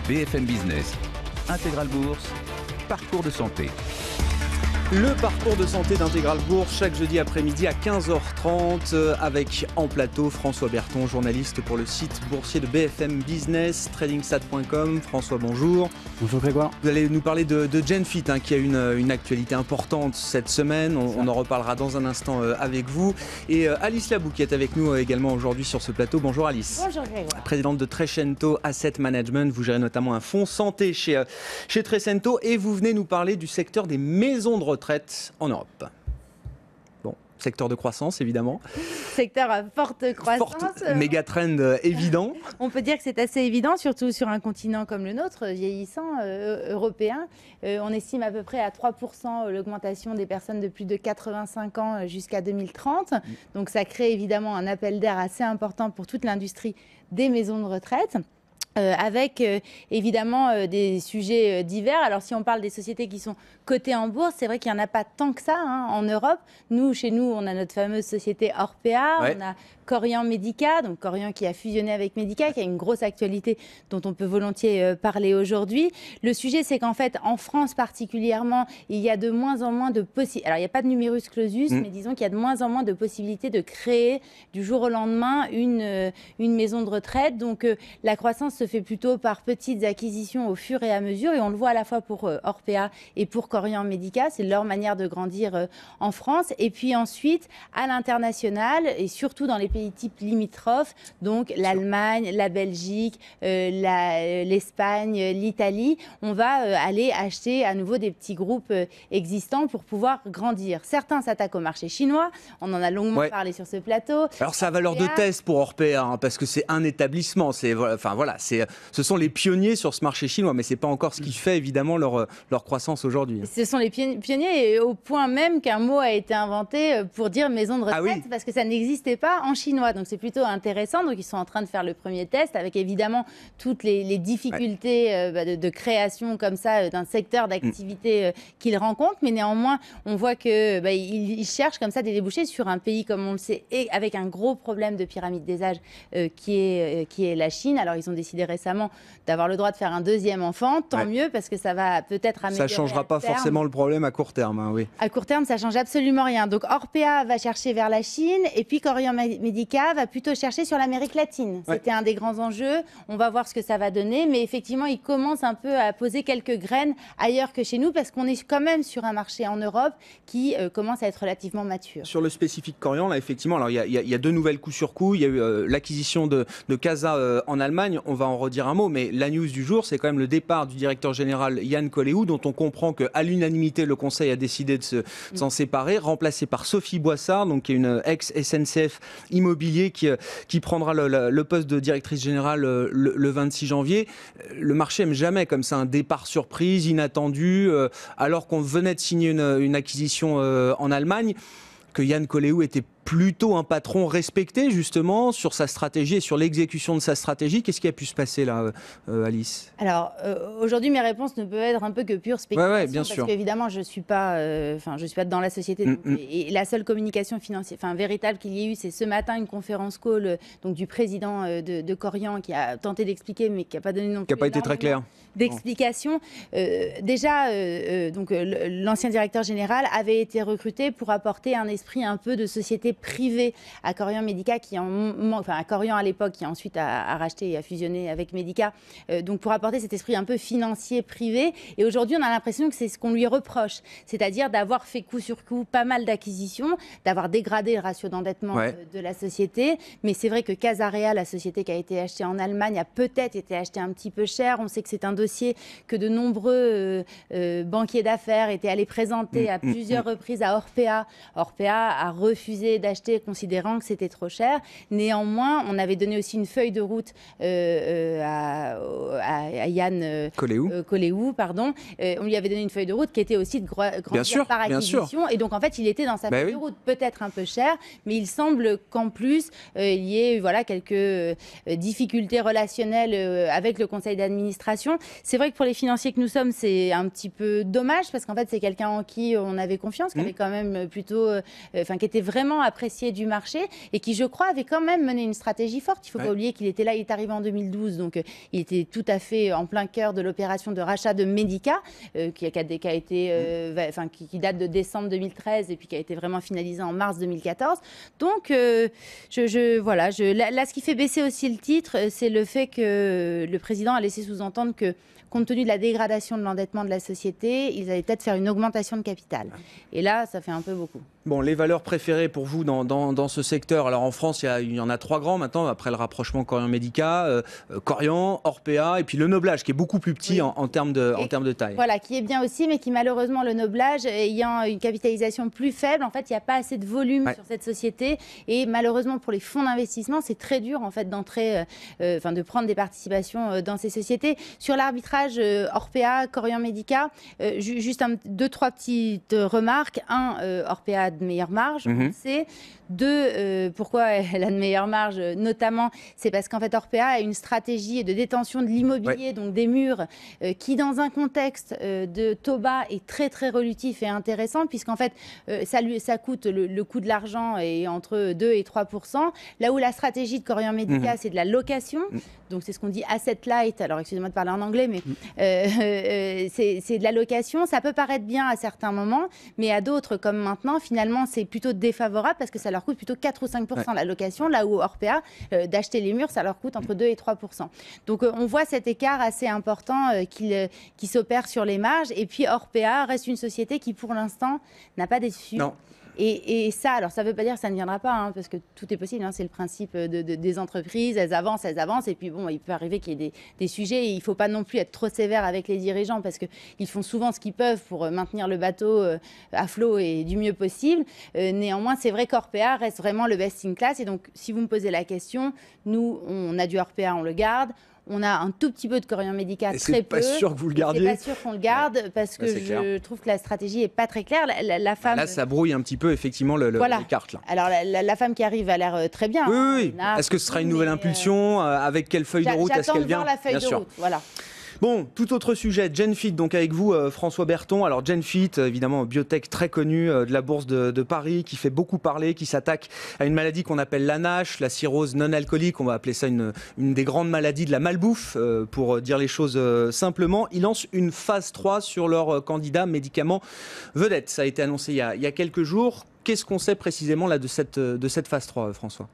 BFM Business, Intégral Bourse, parcours de santé. Le parcours de santé d'Intégral Bourse, chaque jeudi après-midi à 15h30, avec en plateau François Berton, journaliste pour le site boursier de BFM Business, tradingsat.com. François, bonjour. Bonjour Grégoire. Vous allez nous parler de Genfit, qui a une actualité importante cette semaine. On en reparlera dans un instant avec vous. Et Alice Labou qui est avec nous également aujourd'hui sur ce plateau. Bonjour Alice. Bonjour Grégoire. Présidente de Trecento Asset Management. Vous gérez notamment un fonds santé chez Trecento et vous venez nous parler du secteur des maisons de retraite en Europe. Bon, secteur de croissance évidemment. Secteur à forte croissance. Méga trend évident. On peut dire que c'est assez évident, surtout sur un continent comme le nôtre, vieillissant, européen. On estime à peu près à 3% l'augmentation des personnes de plus de 85 ans jusqu'à 2030. Donc ça crée évidemment un appel d'air assez important pour toute l'industrie des maisons de retraite. Avec évidemment des sujets divers. Alors si on parle des sociétés qui sont cotées en bourse, c'est vrai qu'il n'y en a pas tant que ça en Europe. Chez nous, on a notre fameuse société Orpea, on a Korian Medica, donc Korian qui a fusionné avec Medica, qui a une grosse actualité dont on peut volontiers parler aujourd'hui. Le sujet, c'est qu'en fait, en France particulièrement, il y a de moins en moins de possibilités. Alors, il n'y a pas de numerus clausus, mais disons qu'il y a de moins en moins de possibilités de créer du jour au lendemain une maison de retraite. Donc, la croissance se fait plutôt par petites acquisitions au fur et à mesure, et on le voit à la fois pour Orpea et pour Korian Medica. C'est leur manière de grandir en France. Et puis ensuite, à l'international, et surtout dans les pays types limitrophes, donc l'Allemagne, la Belgique, l'Espagne, l'Italie, on va aller acheter à nouveau des petits groupes existants pour pouvoir grandir. Certains s'attaquent au marché chinois, on en a longuement parlé sur ce plateau. Alors ça a valeur de test pour Orpea, parce que c'est un établissement, ce sont les pionniers sur ce marché chinois, mais c'est pas encore ce qui fait évidemment leur croissance aujourd'hui. Ce sont les pionniers, et au point même qu'un mot a été inventé pour dire maison de retraite, parce que ça n'existait pas en chinois, donc c'est plutôt intéressant. Donc ils sont en train de faire le premier test avec évidemment toutes les difficultés de création comme ça d'un secteur d'activité qu'ils rencontrent, mais néanmoins on voit que ils cherchent comme ça des débouchés sur un pays comme on le sait et avec un gros problème de pyramide des âges qui est la Chine. Alors ils ont décidé récemment d'avoir le droit de faire un deuxième enfant, tant mieux, parce que ça va peut-être améliorer. Ça changera pas forcément le problème à court terme, oui. À court terme, ça change absolument rien. Donc Orpea va chercher vers la Chine, et puis Korian Medica va plutôt chercher sur l'Amérique latine. C'était un des grands enjeux. On va voir ce que ça va donner, mais effectivement, ils commencent un peu à poser quelques graines ailleurs que chez nous, parce qu'on est quand même sur un marché en Europe qui commence à être relativement mature. Sur le spécifique Korian, là, effectivement, alors il y a deux nouvelles coup sur coup. Il y a eu l'acquisition de Casa en Allemagne. On va en redire un mot, mais la news du jour, c'est quand même le départ du directeur général Yann Colléou, dont on comprend qu'à l'unanimité, le Conseil a décidé de s'en séparer, remplacé par Sophie Boissard, donc qui est une ex-SNCF Immobilier qui prendra le poste de directrice générale le 26 janvier. Le marché aime jamais comme ça un départ surprise, inattendu, alors qu'on venait de signer une acquisition en Allemagne, que Yann Colléou était plutôt un patron respecté justement sur sa stratégie et sur l'exécution de sa stratégie. Qu'est-ce qui a pu se passer là, Alice ? Alors aujourd'hui, mes réponses ne peuvent être un peu que pure spéculation, bien parce sûr. qu'évidemment je suis pas dans la société. Donc, et la seule communication financière, véritable qu'il y ait eu, c'est ce matin une conférence call donc du président de Korian qui a tenté d'expliquer, mais qui n'a pas donné non plus. Qui n'a pas été très clair. D'explication. Donc l'ancien directeur général avait été recruté pour apporter un esprit un peu de société privée à Korian Medica, à Korian à l'époque, qui ensuite a racheté et a fusionné avec Medica, donc pour apporter cet esprit un peu financier privé. Et aujourd'hui, on a l'impression que c'est ce qu'on lui reproche, c'est-à-dire d'avoir fait coup sur coup pas mal d'acquisitions, d'avoir dégradé le ratio d'endettement de la société. Mais c'est vrai que Casarea, la société qui a été achetée en Allemagne, a peut-être été achetée un petit peu cher. On sait que c'est un dossier que de nombreux banquiers d'affaires étaient allés présenter à plusieurs reprises à Orpea. Orpea a refusé d'acheter, considérant que c'était trop cher. Néanmoins, on avait donné aussi une feuille de route à Yann Colléou, pardon. On lui avait donné une feuille de route qui était aussi de grandir par acquisition. Et donc, en fait, il était dans sa feuille de route, peut-être un peu cher, mais il semble qu'en plus, il y ait quelques difficultés relationnelles avec le conseil d'administration. C'est vrai que pour les financiers que nous sommes, c'est un petit peu dommage, parce qu'en fait, c'est quelqu'un en qui on avait confiance, qui avait quand même plutôt, qui était vraiment apprécié du marché et qui, je crois, avait quand même mené une stratégie forte. Il ne faut pas oublier qu'il était là, il est arrivé en 2012, donc il était tout à fait en plein cœur de l'opération de rachat de Medica, qui date de décembre 2013 et puis qui a été vraiment finalisée en mars 2014. Donc, là, ce qui fait baisser aussi le titre, c'est le fait que le président a laissé sous-entendre que, compte tenu de la dégradation de l'endettement de la société, ils allaient peut-être faire une augmentation de capital. Et là, ça fait un peu beaucoup. Bon, les valeurs préférées pour vous dans ce secteur. Alors en France, il y en a 3 grands maintenant, après le rapprochement Corian-Medica, Corian, Orpea et puis le Noblage, qui est beaucoup plus petit en termes de taille. Voilà, qui est bien aussi, mais qui malheureusement, le Noblage, ayant une capitalisation plus faible, en fait, il n'y a pas assez de volume sur cette société. Et malheureusement, pour les fonds d'investissement, c'est très dur en fait d'entrer, de prendre des participations dans ces sociétés. Sur l'arbitrage Orpea, Corian-Medica, juste 2-3 petites remarques. Orpea de meilleure marge, on sait. 2, pourquoi elle a de meilleure marge, notamment, c'est parce qu'en fait Orpea a une stratégie de détention de l'immobilier, donc des murs, qui dans un contexte de taux bas est très très relutif et intéressant, puisqu'en fait ça coûte, le coût de l'argent est entre 2 et 3%, là où la stratégie de Corian-Medica c'est de la location, donc c'est ce qu'on dit asset light, alors excusez-moi de parler en anglais, mais c'est de la location, ça peut paraître bien à certains moments, mais à d'autres comme maintenant, finalement c'est plutôt défavorable parce que ça leur coûte plutôt 4 ou 5% la location, là où Orpea, d'acheter les murs, ça leur coûte entre 2 et 3%. Donc on voit cet écart assez important qui s'opère sur les marges. Et puis Orpea reste une société qui pour l'instant n'a pas déçu. Non. Et ça, alors ça ne veut pas dire que ça ne viendra pas, parce que tout est possible, c'est le principe des entreprises, elles avancent, et puis bon, il peut arriver qu'il y ait des sujets, et il ne faut pas non plus être trop sévère avec les dirigeants, parce qu'ils font souvent ce qu'ils peuvent pour maintenir le bateau à flot et du mieux possible. Néanmoins, c'est vrai qu'Orpea reste vraiment le best in class, et donc si vous me posez la question, nous, on a du Orpea, on le garde. On a un tout petit peu de Corian-Medica, très peu. C'est pas sûr que vous le gardiez. C'est pas sûr qu'on le garde parce que je trouve que la stratégie est pas très claire. La femme. Là, ça brouille un petit peu effectivement les cartes. Là. Alors la femme qui arrive a l'air très bien. Oui. Est-ce que ce sera une nouvelle impulsion avec quelle feuille de route est-ce qu'elle vient? J'attends de voir la feuille de route. Voilà. Bon, tout autre sujet, Genfit, donc avec vous François Berton. Alors Genfit, évidemment, biotech très connue de la bourse de Paris, qui fait beaucoup parler, qui s'attaque à une maladie qu'on appelle la NASH, la cirrhose non alcoolique, on va appeler ça une des grandes maladies de la malbouffe, pour dire les choses simplement. Ils lancent une phase 3 sur leur candidat médicament vedette. Ça a été annoncé il y a quelques jours. Qu'est-ce qu'on sait précisément là de cette phase 3, François ?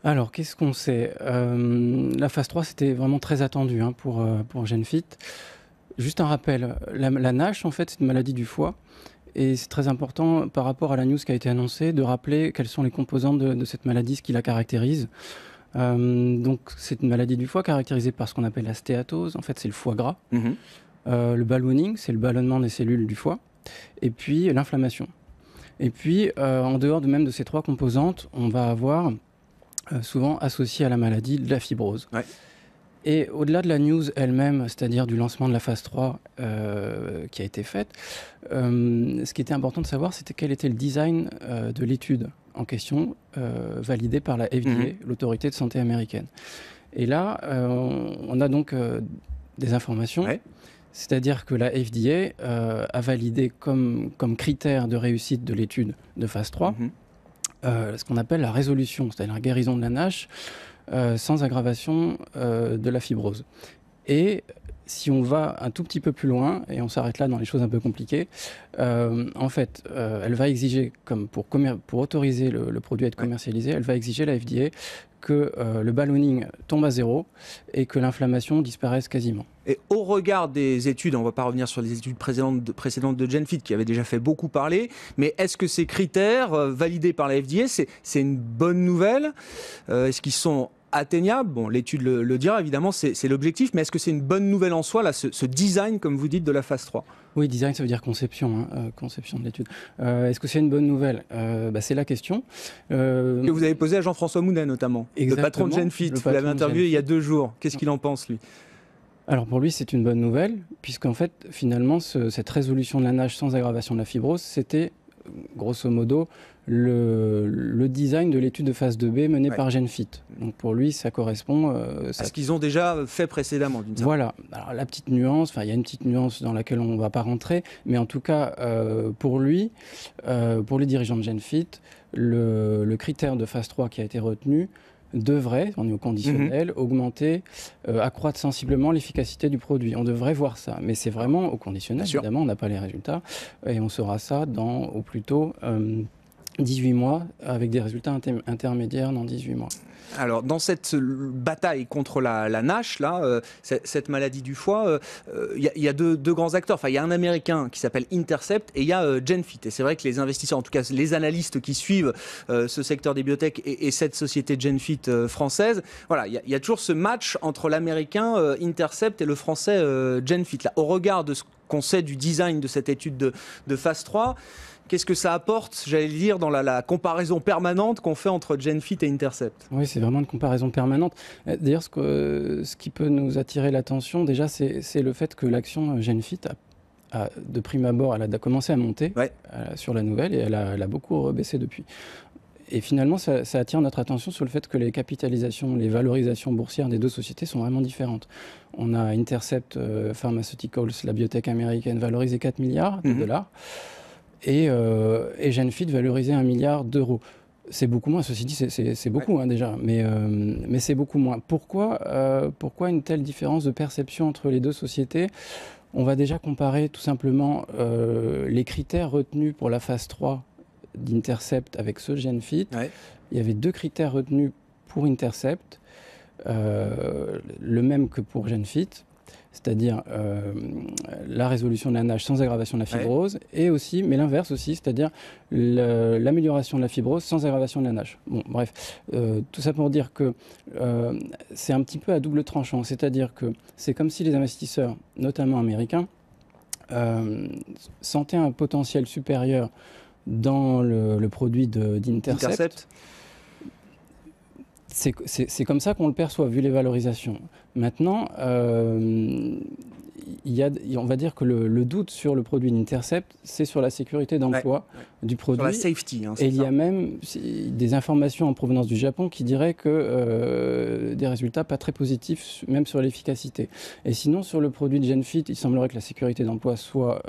Alors, qu'est-ce qu'on sait ? La phase 3, c'était vraiment très attendu pour Genfit. Juste un rappel, la NASH, en fait, c'est une maladie du foie. Et c'est très important, par rapport à la news qui a été annoncée, de rappeler quelles sont les composantes de cette maladie, ce qui la caractérise. Donc, c'est une maladie du foie caractérisée par ce qu'on appelle la stéatose. En fait, c'est le foie gras. Le ballooning, c'est le ballonnement des cellules du foie. Et puis, l'inflammation. Et puis, en dehors de ces 3 composantes, on va avoir souvent associé à la maladie de la fibrose. Ouais. Et au-delà de la news elle-même, c'est-à-dire du lancement de la phase 3 qui a été faite, ce qui était important de savoir, c'était quel était le design de l'étude en question, validée par la FDA, l'autorité de santé américaine. Et là, on a donc des informations, c'est-à-dire que la FDA a validé comme critère de réussite de l'étude de phase 3 ce qu'on appelle la résolution, c'est-à-dire la guérison de la NASH sans aggravation de la fibrose. Et si on va un tout petit peu plus loin, et on s'arrête là dans les choses un peu compliquées, en fait, elle va exiger, comme pour autoriser le produit à être commercialisé, elle va exiger, la FDA, que le ballooning tombe à 0 et que l'inflammation disparaisse quasiment. Et au regard des études, on ne va pas revenir sur les études précédentes de Genfit qui avaient déjà fait beaucoup parler, mais est-ce que ces critères validés par la FDA, c'est une bonne nouvelle? Est-ce qu'ils sont atteignables? Bon, l'étude le dira, évidemment, c'est l'objectif, mais est-ce que c'est une bonne nouvelle en soi, là, ce design, comme vous dites, de la phase 3? Oui, design, ça veut dire conception, conception de l'étude. Est-ce que c'est une bonne nouvelle? C'est la question. Que vous avez posée à Jean-François Mounet, notamment, le patron de Genfit. Vous l'avez interviewé il y a 2 jours. Qu'est-ce qu'il en pense, lui? Alors pour lui, c'est une bonne nouvelle, puisqu'en fait, finalement, cette résolution de la NASH sans aggravation de la fibrose, c'était, grosso modo, le design de l'étude de phase 2B menée par Genfit. Donc pour lui, ça correspond à ce qu'ils ont déjà fait précédemment, d'une certaine Voilà. Alors la petite nuance, il y a une petite nuance dans laquelle on ne va pas rentrer, mais en tout cas, pour lui, pour les dirigeants de Genfit, le critère de phase 3 qui a été retenu devrait, on est au conditionnel, augmenter, accroître sensiblement l'efficacité du produit. On devrait voir ça, mais c'est vraiment au conditionnel, évidemment, on n'a pas les résultats, et on saura ça dans, au plus tôt, 18 mois, avec des résultats intermédiaires dans 18 mois. Alors, dans cette bataille contre la NASH, là, cette maladie du foie, il y a deux grands acteurs. Enfin, il y a un Américain qui s'appelle Intercept et il y a GenFit. Et c'est vrai que les investisseurs, en tout cas les analystes qui suivent ce secteur des biotech et cette société GenFit française, voilà, il y a toujours ce match entre l'Américain Intercept et le Français GenFit. Là, au regard de ce qu'on sait du design de cette étude de phase 3, qu'est-ce que ça apporte, j'allais dire, dans la comparaison permanente qu'on fait entre GenFit et Intercept? Oui, c'est vraiment une comparaison permanente. D'ailleurs, ce qui peut nous attirer l'attention, déjà, c'est le fait que l'action GenFit de prime abord, elle a commencé à monter sur la nouvelle et elle a beaucoup rebaissé depuis. Et finalement, ça attire notre attention sur le fait que les capitalisations, les valorisations boursières des deux sociétés sont vraiment différentes. On a Intercept Pharmaceuticals, la biotech américaine, valorisée 4 milliards de dollars. Et GenFit valorisé 1 milliard d'euros. C'est beaucoup moins, ceci dit, c'est beaucoup déjà, mais c'est beaucoup moins. Pourquoi une telle différence de perception entre les deux sociétés? On va déjà comparer tout simplement les critères retenus pour la phase 3 d'Intercept avec ceux de GenFit. Il y avait 2 critères retenus pour Intercept, le même que pour GenFit. C'est-à-dire la résolution de la NASH sans aggravation de la fibrose, et aussi, mais l'inverse aussi, c'est-à-dire l'amélioration de la fibrose sans aggravation de la NASH. Bon, bref, tout ça pour dire que c'est un petit peu à double tranchant, c'est-à-dire que c'est comme si les investisseurs, notamment américains, sentaient un potentiel supérieur dans le produit d'Intercept. C'est comme ça qu'on le perçoit, vu les valorisations. Maintenant, on va dire que le doute sur le produit d'Intercept, c'est sur la sécurité d'emploi du produit. Sur la safety. Et il y a même des informations en provenance du Japon qui diraient que des résultats pas très positifs, même sur l'efficacité. Et sinon, sur le produit de GenFit, il semblerait que la sécurité d'emploi soit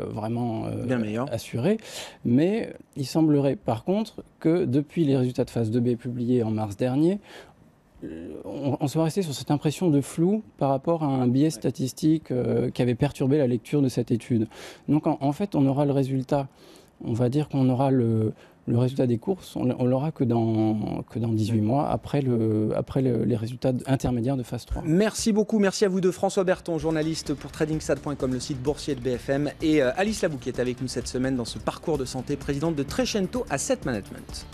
vraiment bien meilleure, assurée. Mais il semblerait par contre que depuis les résultats de phase 2B publiés en mars dernier, on soit resté sur cette impression de flou par rapport à un biais statistique qui avait perturbé la lecture de cette étude. Donc en fait, on aura le résultat, on va dire qu'on aura le résultat des courses, on l'aura que dans 18 mois, après les résultats intermédiaires de phase 3. Merci beaucoup, merci à vous deux, François Berton, journaliste pour tradingsad.com, le site boursier de BFM, et Alice Labou qui est avec nous cette semaine dans ce parcours de santé, présidente de Trecento Asset Management.